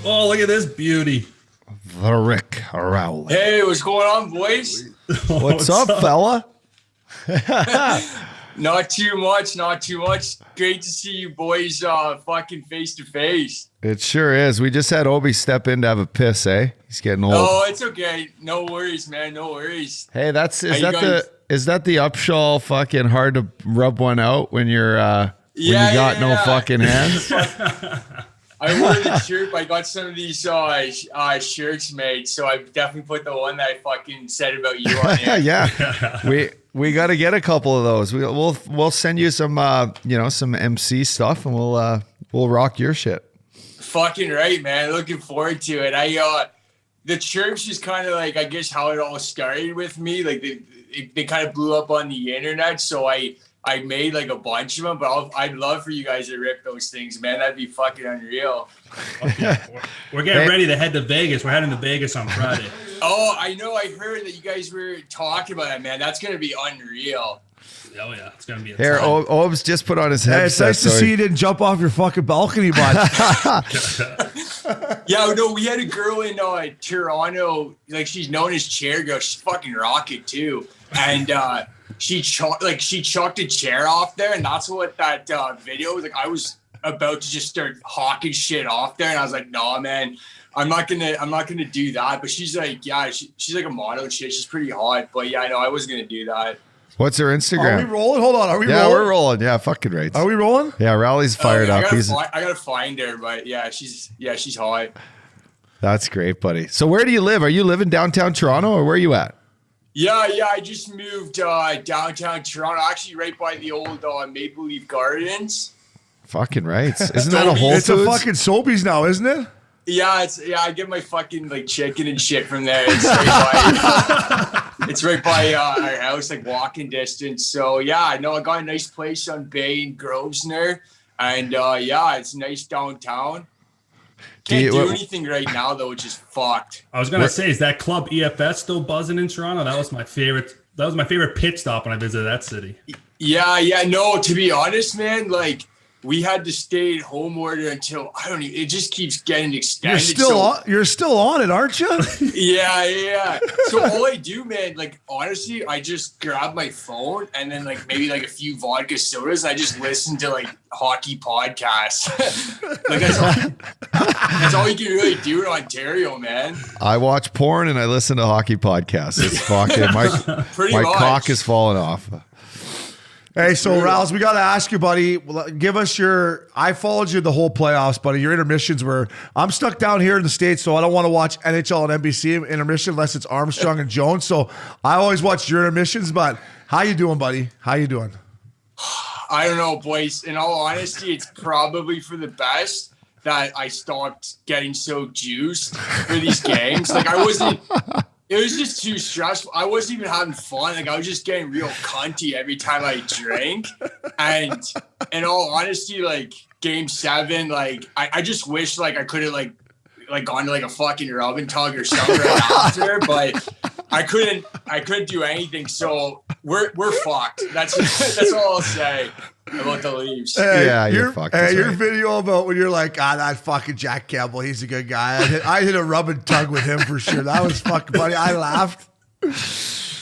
Oh, look at this beauty. The Rick Rowley. Hey, what's going on, boys? What's up, fella? Not too much. Great to see you boys fucking face to face. It sure is. We just had Obi step in to have a piss, eh? He's getting old. Oh, it's okay. No worries, man. No worries. Hey, is guys? that the Upshaw fucking hard to rub one out when you're when you got no fucking hands? I wore the shirt. I got some of these shirts made, so I definitely put the one that I fucking said about you on there. Yeah, we got to get a couple of those. We'll send you some some MC stuff, and we'll rock your shit. Fucking right, man. Looking forward to it. The chirps is kind of like, I guess, how it all started with me. Like they kind of blew up on the internet, so I made like a bunch of them. But I'd love for you guys to rip those things, man. That'd be fucking unreal. Okay. We're getting ready to head to Vegas. We're heading to Vegas on Friday. Oh, I know. I heard that you guys were talking about that, man. That's gonna be unreal. Oh yeah, it's gonna be a Here, ton. Ob's just put on his headset. It's nice to see you didn't jump off your fucking balcony, bud. Yeah, no, we had a girl in Toronto, like she's known as Chair Girl. She's fucking rocket too, and she chucked a chair off there, and that's what that video was like. I was about to just start hawking shit off there, and I was like, "Nah, man, I'm not gonna do that." But she's like, yeah, she's like a model and shit. She's pretty hot, but yeah, I know I wasn't gonna do that. What's her Instagram? Are we rolling? Hold on. Are we rolling? Yeah, we're rolling. Yeah, fucking right. Are we rolling? Yeah, Rowley's fired up. I gotta find her, but yeah, she's hot. That's great, buddy. So where do you live? Are you living downtown Toronto, or where are you at? Yeah, I just moved downtown Toronto, actually right by the old Maple Leaf Gardens. Fucking right. Isn't that a Whole It's Foods? a fucking Sobeys now, isn't it? Yeah, I get my fucking like chicken and shit from there. It's right by our house, like walking distance. So yeah, I know I got a nice place on Bay and Grosvenor, and it's nice downtown. Can't do anything right now though, which is fucked. I was gonna say, is that Club EFS still buzzing in Toronto? That was my favorite. That was my favorite pit stop when I visited that city. Yeah. No, to be honest, man, like we had to stay at home order until it just keeps getting extended. You're still on it, aren't you? Yeah. So all I do, man, like honestly, I just grab my phone and then like maybe like a few vodka sodas. And I just listen to like hockey podcasts. Like that's all you can really do in Ontario, man. I watch porn and I listen to hockey podcasts. It's fucking my cock is falling off. Hey, so Rouse, we got to ask you, buddy, give us I followed you the whole playoffs, buddy. Your intermissions I'm stuck down here in the States, so I don't want to watch NHL and NBC intermission unless it's Armstrong and Jones. So I always watch your intermissions, but how you doing, buddy? How you doing? I don't know, boys. In all honesty, it's probably for the best that I stopped getting so juiced for these games. Like it was just too stressful. I wasn't even having fun. Like I was just getting real cunty every time I drank. And in all honesty, like game 7, like I just wish like I could have like gone to like a fucking rub and tug or something right after, but I couldn't do anything. So we're fucked. That's all I'll say about the Leafs. Yeah, you're fucked. Your video about when you're like, that fucking Jack Campbell, he's a good guy. I hit a rub and tug with him for sure. That was fucking funny. I laughed.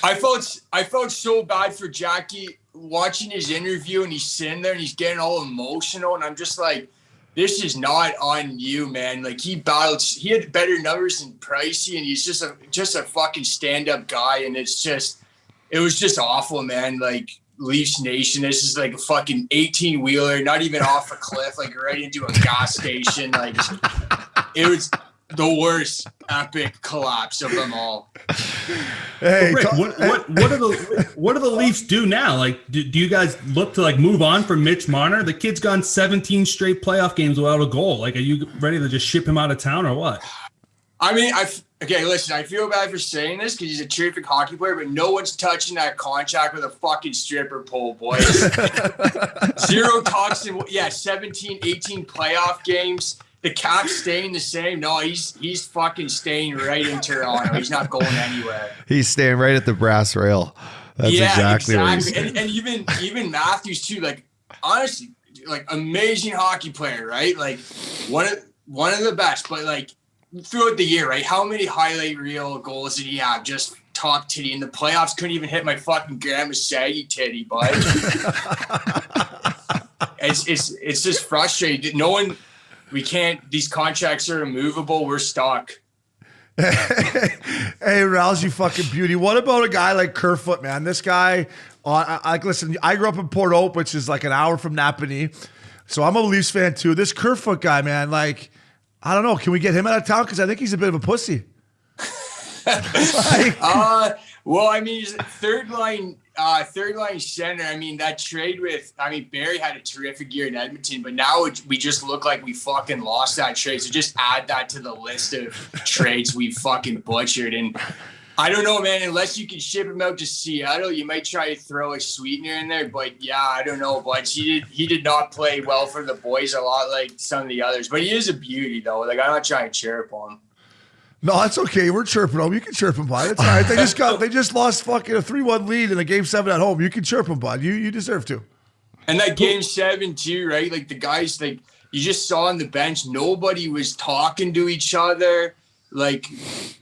I felt so bad for Jackie watching his interview, and he's sitting there and he's getting all emotional, and I'm just like, this is not on you, man. Like he had better numbers than Pricey, and he's just a fucking stand-up guy, and it was just awful, man. Like Leafs Nation, this is like a fucking 18-wheeler, not even off a cliff, like right into a gas station. Like it was the worst epic collapse of them all. Hey, Rick, what do the Leafs do now? Like, do you guys look to like move on from Mitch Marner? The kid's gone 17 straight playoff games without a goal. Like, are you ready to just ship him out of town or what? I mean, listen, I feel bad for saying this because he's a terrific hockey player, but no one's touching that contract with a fucking stripper pole, boys. Zero talks in 17, 18 playoff games. The cap's staying the same. No, he's fucking staying right in Toronto. He's not going anywhere. He's staying right at the brass rail. That's exactly. What he's and even Matthews too. Like honestly, like amazing hockey player, right? Like one of the best. But like throughout the year, right? How many highlight reel goals did he have? Just top titty in the playoffs. Couldn't even hit my fucking grandma's saggy titty, bud. It's just frustrating. No one. We can't. These contracts are immovable. We're stuck. Hey, Rouse, you fucking beauty. What about a guy like Kerfoot, man? This guy, listen, I grew up in Port Hope, which is like an hour from Napanee. So I'm a Leafs fan too. This Kerfoot guy, man, like, I don't know. Can we get him out of town? Because I think he's a bit of a pussy. Well, I mean, he's third line center. I mean, that trade with, Barry had a terrific year in Edmonton, but now we just look like we fucking lost that trade. So just add that to the list of trades we fucking butchered. And I don't know, man, unless you can ship him out to Seattle, you might try to throw a sweetener in there. But yeah, I don't know. But he did not play well for the boys, a lot like some of the others. But he is a beauty, though. Like, I'm not trying to chirp him. No, that's okay. We're chirping him. You can chirp him, bud. It's all right. They just lost fucking a 3-1 lead in a game 7 at home. You can chirp him, bud. You deserve to. And that game 7 too, right? Like the guys, like you just saw on the bench, nobody was talking to each other. Like,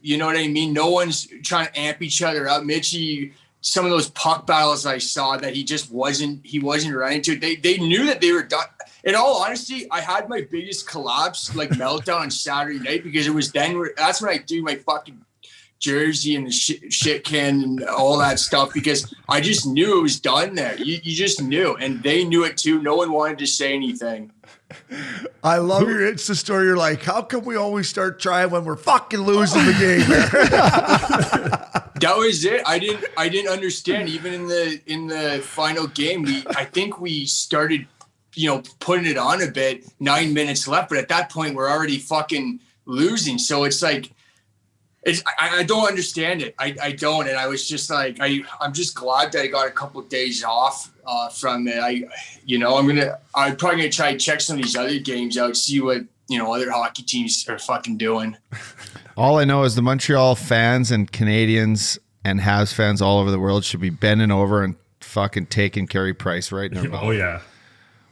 you know what I mean? No one's trying to amp each other up. Mitchie, some of those puck battles I saw that he wasn't running to. They knew that they were done. In all honesty, I had my biggest collapse, like meltdown on Saturday night, because it was that's when I do my fucking jersey and the shit can and all that stuff, because I just knew it was done there. You just knew, and they knew it too. No one wanted to say anything. I love your Insta story. You're like, how come we always start trying when we're fucking losing the game? That was it. I didn't understand. Even in the final game, I think we started, putting it on a bit, 9 minutes left, but at that point we're already fucking losing. So it's like, I don't understand it. I don't. And I was just like, I'm just glad that I got a couple of days off from it. I'm probably gonna try to check some of these other games out, see what, other hockey teams are fucking doing. All I know is the Montreal fans and Canadians and Habs fans all over the world should be bending over and fucking taking Carey Price right now. Oh yeah.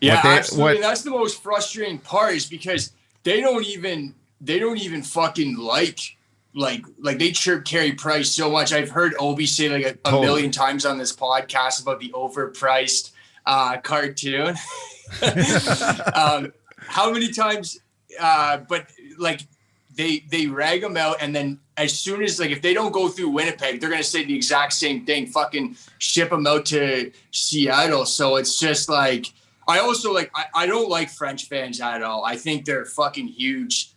Yeah, absolutely. And that's the most frustrating part, is because they don't even fucking like they chirp Carey Price so much. I've heard Obi say like a million times on this podcast about the overpriced cartoon. How many times? But like they rag them out, and then as soon as, like, if they don't go through Winnipeg, they're gonna say the exact same thing. Fucking ship them out to Seattle. So it's just like, I also I don't like French fans at all. I think they're fucking huge.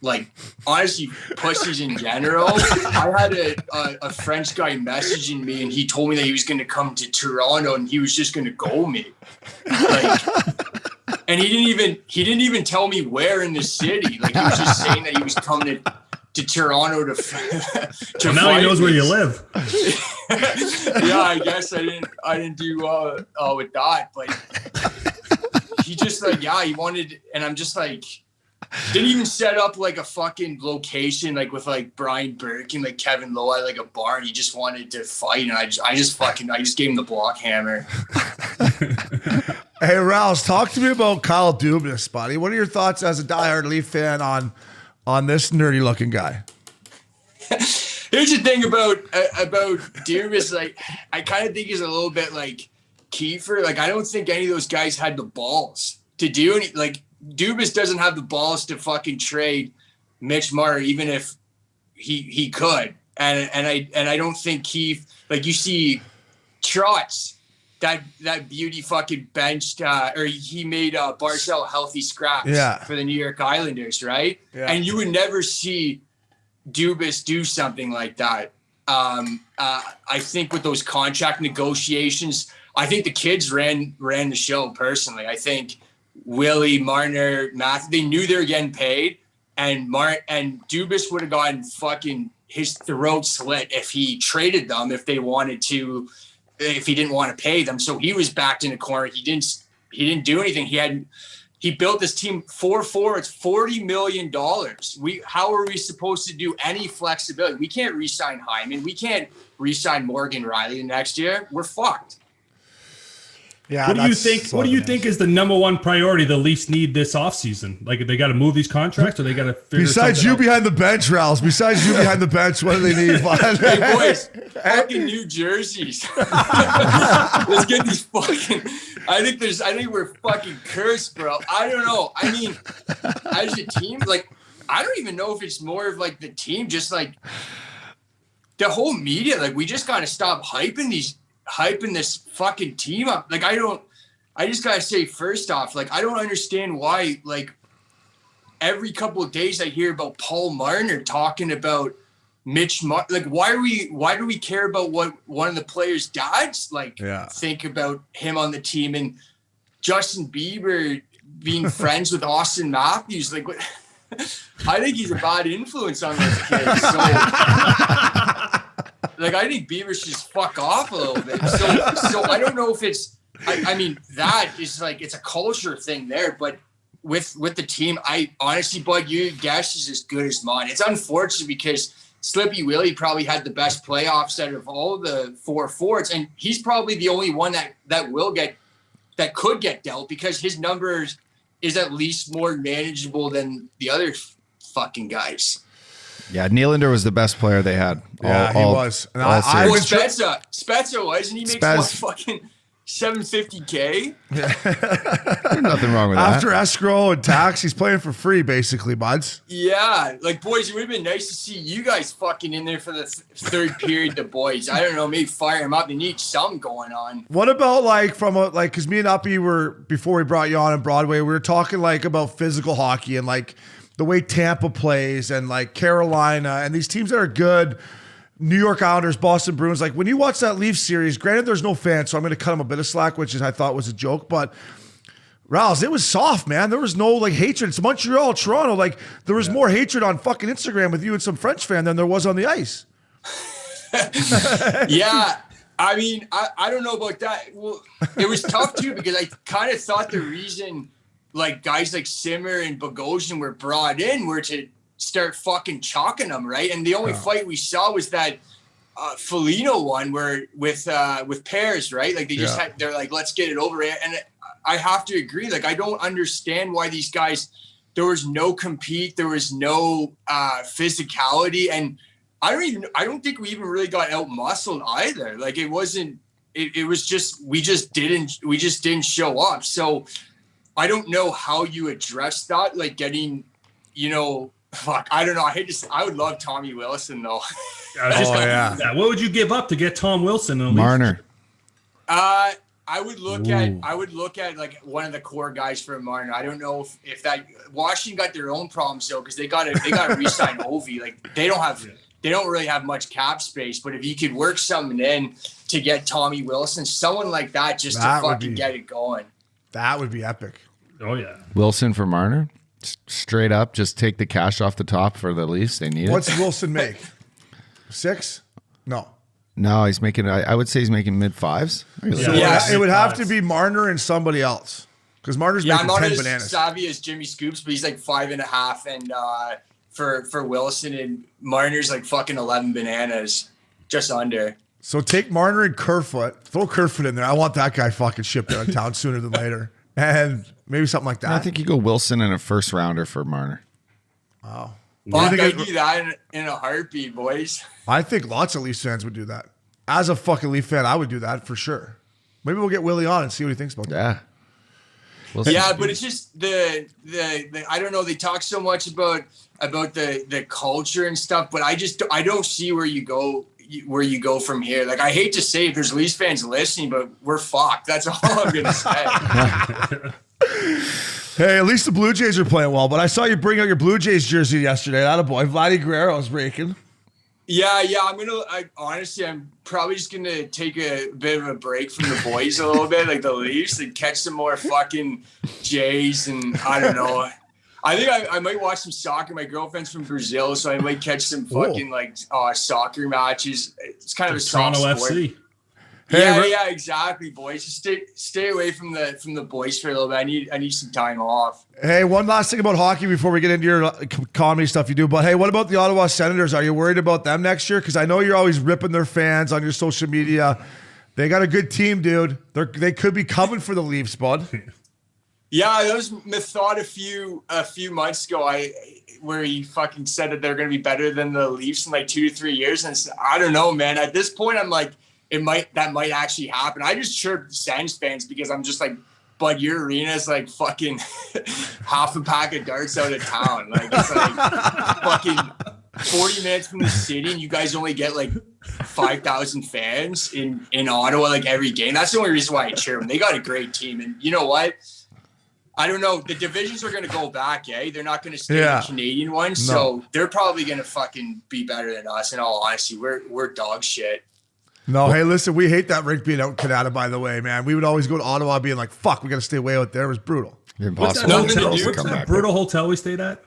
Like, honestly, pussies in general. I had a French guy messaging me, and he told me that he was going to come to Toronto and he was just going to go me. Like, and he didn't even tell me where in the city. Like, he was just saying that he was coming to Toronto to well, now he knows where you live. Yeah, I guess I didn't do with that, but he just he wanted, and I'm just like, didn't even set up like a fucking location like with like Brian Burke and like Kevin Lowe at like a bar. He just wanted to fight, and I just gave him the block hammer. Hey, Rouse, talk to me about Kyle Dubas, buddy. What are your thoughts as a diehard Leaf fan on this nerdy looking guy? Here's the thing about Dubas. Like, I kind of think he's a little bit like Kiefer. Like, I don't think any of those guys had the balls to do any. Like, Dubas doesn't have the balls to fucking trade Mitch Marner, even if he could. And I don't think Keith, like, you see Trotz, that beauty fucking benched, or he made Barzal healthy scraps for the New York Islanders, right? Yeah. And you would never see Dubas do something like that. I think with those contract negotiations, I think the kids ran the show personally. I think Willie, Marner, Matthew, they knew they were getting paid, and Dubas would have gotten fucking his throat slit if he traded them, if they wanted to, if he didn't want to pay them. So he was backed in a corner. He didn't do anything. He built this team 4-4. It's $40 million. How are we supposed to do any flexibility? We can't re-sign Hyman. We can't re-sign Morgan Riley next year. We're fucked. Yeah, What do you that's think? so What do you bananas. think is the number one priority the Leafs need this offseason? Like, they got to move these contracts, or they got to figure. Besides you something out? behind the bench, Rouse. Besides you behind the bench, what do they need? Hey boys, fucking New Jerseys. Let's get these fucking. I think we're fucking cursed, bro. I don't know. I mean, as a team, like, I don't even know if it's more of like the team, just like the whole media. Like, we just gotta stop hyping this fucking team up. Like, I just gotta say, first off, like, I don't understand why, like, every couple of days I hear about Paul Marner talking about Mitch Marner. Like, why do we care about what one of the players' dads think about him on the team, and Justin Bieber being friends with Austin Matthews? Like, what? I think he's a bad influence on those kids. So, like, I think Bieber should just fuck off a little bit. So I don't know if it's. I mean, that is like, it's a culture thing there, but with the team, I honestly, Bud, your guess is as good as mine. It's unfortunate because Slippy Willie probably had the best playoffs out of all the 4 forwards, and he's probably the only one that could get dealt, because his numbers is at least more manageable than the other fucking guys. Yeah, Nylander was the best player they had. He was. And I Spezza was, and he makes what, fucking $750K. There's nothing wrong with that. After escrow and tax, he's playing for free, basically, buds. Yeah, like, boys, it would have been nice to see you guys fucking in there for the third period. The boys, I don't know, maybe fire him up. They need something going on. What about because me and Uppy were, before we brought you on in Broadway, we were talking like about physical hockey and like the way Tampa plays and like Carolina and these teams that are good. New York Islanders, Boston Bruins. Like, when you watch that Leafs series, granted there's no fans, so I'm going to cut them a bit of slack, which I thought was a joke, but Rouse, it was soft, man. There was no like hatred. It's Montreal, Toronto. Like, there was more hatred on fucking Instagram with you and some French fan than there was on the ice. Yeah. I mean, I don't know about that. Well, it was tough too, because I kind of thought the reason like guys like Simmer and Bogosian were brought in were to start fucking chalking them, right? And the only fight we saw was that Foligno one where with Pears, right? Like, they're like, let's get it over it. And I have to agree. Like, I don't understand why these guys, there was no compete, there was no physicality, and I don't think we even really got out muscled either. Like, it was just we just didn't show up. So I don't know how you address that, like getting, fuck, I don't know. I would love Tommy Wilson though. What would you give up to get Tom Wilson? Marner. I would look at like one of the core guys for Martin. I don't know if that Washington got their own problems though, because they got to re-sign Ovi. Like, they don't really have much cap space. But if you could work something in to get Tommy Wilson, someone like that, just to fucking get it going, that would be epic. Oh yeah, Wilson for Marner. Straight up, just take the cash off the top for the Leafs. They need it. What's Wilson make? 6? No, he's making. I would say he's making mid-5s. So it would have to be Marner and somebody else, because Marner's making I'm 10 not bananas. as savvy as Jimmy Scoops, but he's like 5.5, and for Wilson, and Marner's like fucking 11 bananas, just under. So take Marner and Kerfoot, throw Kerfoot in there. I want that guy fucking shipped out of town sooner than later, and maybe something like that. I think you go Wilson and a first rounder for Marner. Wow. Fuck, I'd do that in a heartbeat, boys. I think lots of Leafs fans would do that. As a fucking Leaf fan, I would do that for sure. Maybe we'll get Willie on and see what he thinks about that. Yeah. But it's just the I don't know. They talk so much about the culture and stuff, but I don't see where you go from here. Like, I hate to say it, there's Leafs fans listening, but we're fucked. That's all I'm gonna say. Hey, at least the Blue Jays are playing well. But I saw you bring out your Blue Jays jersey yesterday. That a boy, Vladdy Guerrero's breaking. Yeah. I'm probably just gonna take a bit of a break from the boys a little bit, like the Leafs, and catch some more fucking Jays. And I don't know. I think I might watch some soccer. My girlfriend's from Brazil, so I might catch some fucking soccer matches. It's kind of a soft Toronto sport. FC. Yeah, exactly, boys. Just stay away from the boys for a little bit. I need some time off. Hey, one last thing about hockey before we get into your comedy stuff you do. But hey, what about the Ottawa Senators? Are you worried about them next year? Because I know you're always ripping their fans on your social media. They got a good team, dude. They could be coming for the Leafs, bud. Yeah, that was my thought a few months ago. Where he fucking said that they're going to be better than the Leafs in like 2 to 3 years, and I don't know, man. At this point, I'm like, that might actually happen. I just chirp Sens fans because I'm just like, Bud, your arena is like fucking half a pack of darts out of town. Like it's like fucking 40 minutes from the city, and you guys only get like 5,000 fans in Ottawa like every game. That's the only reason why I cheer them. They got a great team, and you know what? I don't know. The divisions are going to go back, eh? They're not going to stay in the Canadian one, so they're probably going to fucking be better than us. In all honesty, we're dog shit. No, hey, listen, we hate that rink being out in Canada, by the way, man. We would always go to Ottawa being like, fuck, we got to stay way out there. It was brutal. What's that brutal hotel we stayed at?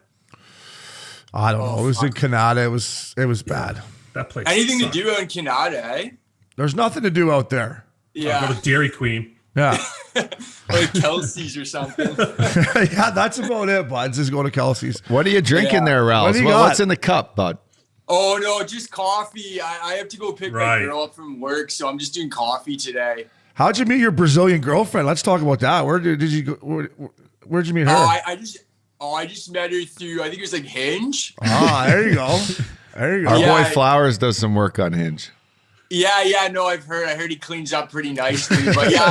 I don't know. It was in Canada. It was bad. That place. Anything to do in Canada, eh? There's nothing to do out there. Yeah. Go to Dairy Queen. Yeah. Like Kelsey's or something. Yeah, that's about it, buds. Just go to Kelsey's. What are you drinking there, Ralph? What's in the cup, bud? Oh, no, just coffee. I have to go pick my girl up from work, so I'm just doing coffee today. How'd you meet your Brazilian girlfriend? Let's talk about that. Where did you go? Where'd you meet her? I just met her through, I think it was like Hinge. There you go. There you go. Our boy Flowers does some work on Hinge. Yeah, no, I heard he cleans up pretty nicely, but yeah,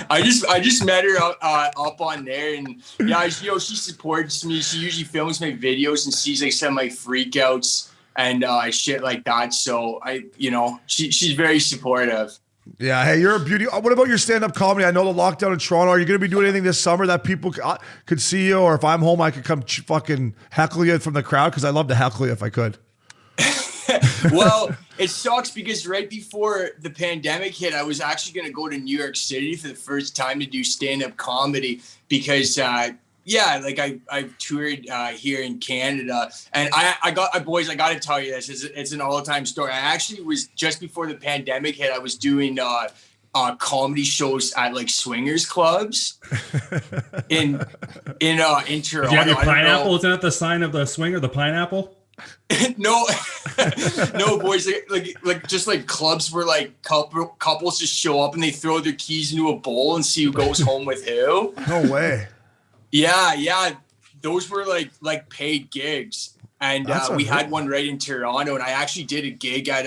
I just met her up on there, and yeah, she supports me. She usually films my videos and sees like some of my freakouts and shit like that. So she's very supportive. Yeah, hey, you're a beauty. What about your stand-up comedy? I know the lockdown in Toronto. Are you going to be doing anything this summer that people could see you, or if I'm home, I could come fucking heckle you from the crowd? Because I love to heckle you if I could. Well, it sucks because right before the pandemic hit, I was actually going to go to New York City for the first time to do stand-up comedy because, I've toured here in Canada, and I got to tell you this. It's an all-time story. I actually was, just before the pandemic hit, I was doing comedy shows at like swingers clubs in Toronto. Did you have your pineapple? Isn't that the sign of the swinger, the pineapple? No, boys. Like just like clubs where like couples just show up and they throw their keys into a bowl and see who goes home with who. No way. Yeah. Those were like paid gigs, and we had one right in Toronto. And I actually did a gig at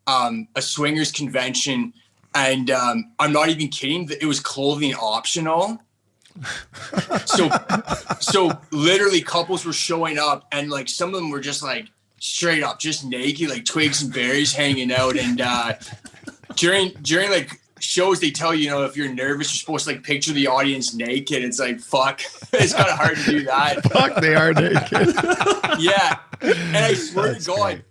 a swingers convention, and I'm not even kidding. It was clothing optional. So literally couples were showing up, and like some of them were just like straight up just naked, like twigs and berries hanging out. And during like shows, they tell you, if you're nervous, you're supposed to like picture the audience naked. It's like, fuck, it's kind of hard to do that. Fuck, they are naked. Yeah. And I swear to God,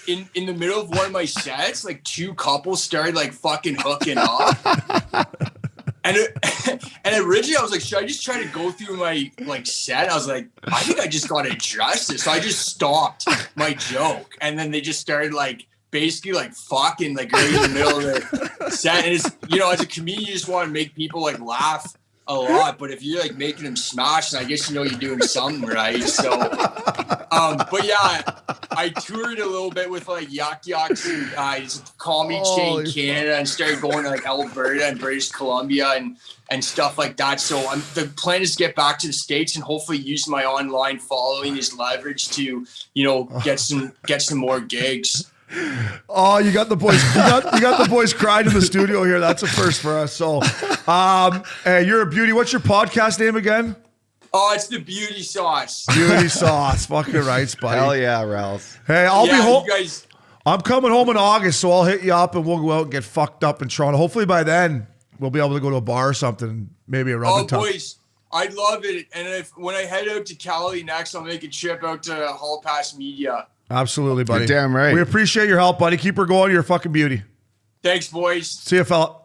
in the middle of one of my sets, like 2 couples started like fucking hooking up. And originally I was like, should I just try to go through my like set? I was like, I think I just got to address this. So I just stopped my joke. And then they just started like basically like fucking like right in the middle of the set. And it's, as a comedian, you just want to make people like laugh a lot. But if you're like making them smash, then I guess you're doing something right. So, but yeah, I toured a little bit with like Yuck Yucks and it's a comedy chain in Canada, and started going to like Alberta and British Columbia and stuff like that. So the plan is to get back to the States and hopefully use my online following as leverage to, get some more gigs. Oh, you got the boys. You got the boys crying in the studio here. That's a first for us. So, hey, you're a beauty. What's your podcast name again? Oh, it's the Beauty Sauce. Beauty Sauce. Fucking right, buddy. Hell yeah, Ralph. Hey, I'll be home. You guys. I'm coming home in August, so I'll hit you up and we'll go out and get fucked up in Toronto. Hopefully by then we'll be able to go to a bar or something. Maybe a rub and tug. Boys, I'd love it. And when I head out to Cali next, I'll make a trip out to Hall Pass Media. Absolutely, buddy. You're damn right. We appreciate your help, buddy. Keep her going. You're a fucking beauty. Thanks, boys. See you, fella.